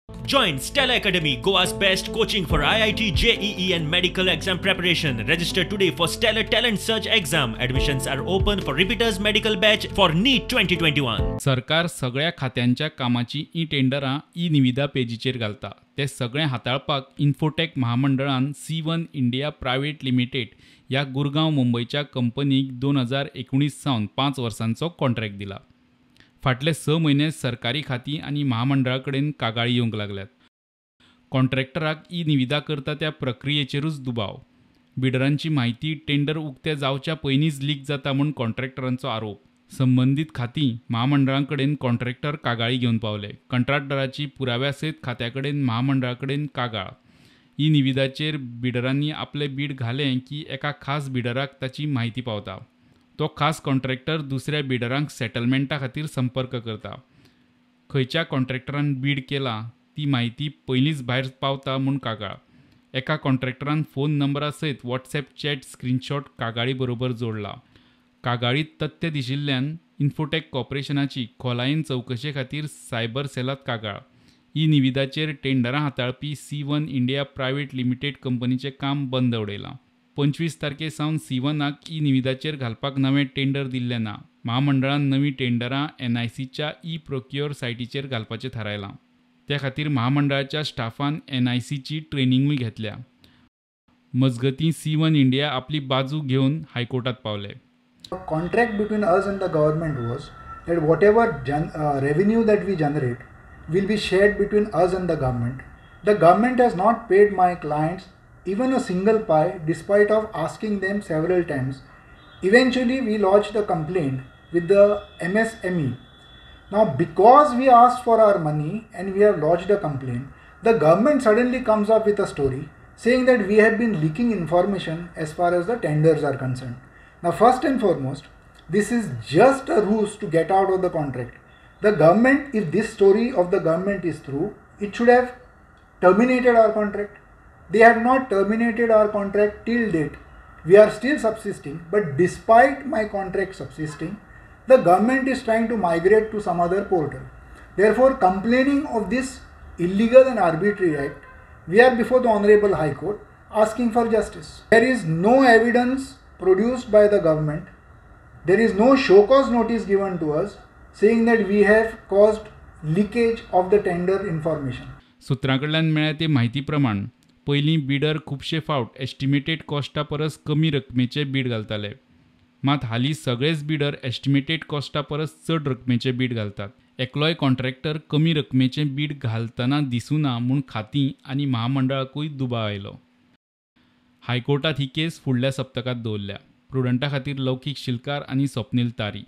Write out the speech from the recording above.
Join Stella Academy, Goa's best coaching for IIT, JEE and medical exam preparation. Register today for Stellar Talent Search exam. Admissions are open for repeaters medical batch for NEET 2021. सरकार सगळ्या खात्यांच्या कामाची टेंडरां निविदा पेजीचेर घालता. ते सगळे हाताळपाक infotech महामंडळान C1 इंडिया प्रायव्हेट लिमिटेड या गुरगांव मुंबईच्या कंपनीक 2019 सावन 5 वर्सांचो कॉन्ट्रॅक्ट दिला. फाटले 6 म्हयने सरकारी खाती आणि महामंडळाकडेन कागाळी येवंक लागल्यात. कॉन्ट्रॅक्टराक निविदा करता त्या प्रक्रियेचेरूच दुबाव. बिडरांची माहिती टेंडर उक्ते जावच्या पयलींच लीक जाता म्हूण कॉन्ट्रॅक्टरांचो आरोप. संबंधीत खाती महामंडळांकडेन कॉन्ट्रॅक्टर कागाळी घेवन पावले. कंत्राटदाराची पुराव्या सयत खात्याकडेन महामंडळाकडेन कागाळ. निविदाचेर बिडरांनी आपले बीड घालें की एका खास बिडराक ताची माहिती पावता. तो खास कॉन्ट्रॅक्टर दुसऱ्या बिडरांक सेटलमेंटा खातीर संपर्क करता. खंयच्या कॉन्ट्रॅक्टरान बीड केला ती माहिती पयलींच भायर पावता म्हूण कागाळ. एका कॉन्ट्रॅक्टरान फोन नंबरा सयत WhatsApp चॅट स्क्रीनशॉट कागाळी बरोबर जोडला. कागाळीत तथ्य दिशिल्ल्यान इन्फोटेक कॉर्पोरेशनाची खोलायेन चवकशे खातीर सायबर सेलात कागाळ. निविदाचेर टेंडरां हाताळपी C1 इंडिया प्रायव्हेट लिमिटेड कंपनीचें काम बंद उडयलां. 25 तारखे सावन C1 निविदाचेर घालपाक नवें टेंडर दिल्लें ना. महामंडळान नवीं टेंडरां NICच्या प्रोक्युअर सायटीचेर घालपाचें थारायलां. त्या खातीर महामंडळाच्या स्टाफान NICची ट्रेनिंगूय घेतल्या. मजगतीं C1 इंडिया आपली बाजू घेवन हायकोर्टात पावले. Contract between us and the government was that whatever revenue that we generate will be shared between us and the government. The government has not paid my clients even a single pie despite of asking them several times. Eventually we lodged a complaint with the MSME. Now because we asked for our money and we have lodged a complaint, the government suddenly comes up with a story saying that we have been leaking information as far as the tenders are concerned. Now first and foremost, this is just a ruse to get out of the contract. The government, if this story of the government is true, it should have terminated our contract. They have not terminated our contract till date. We are still subsisting, but despite my contract subsisting, the government is trying to migrate to some other portal. Therefore, complaining of this illegal and arbitrary act, we are before the Honorable High Court asking for justice. There is no evidence produced by the government. There is no show cause notice given to us saying that we have caused leakage of the tender information. सुत्रांकडल्यान मेळ्ळ्या ते म्हायती प्रमाण पयलीं bidder खुबशे फावट estimated Costa परस कमी रकमेचे बीड घालताले. मात हालीं सगळेच बिडर एस्टिमेटेड कॉस्टा परस चड रकमेचे बीड घालतात. एकलोय कॉन्ट्रॅक्टर कमी रकमेचे बीड घालतना दिसूना म्हूण खातीं आनी महामंडळाकूय दुबाव आयलो. हायकोर्टात ही केस फुडल्या सप्तकात दवरल्या. प्रुडंटा खातीर लौकीक शिलकार आनी स्वप्नील तारी.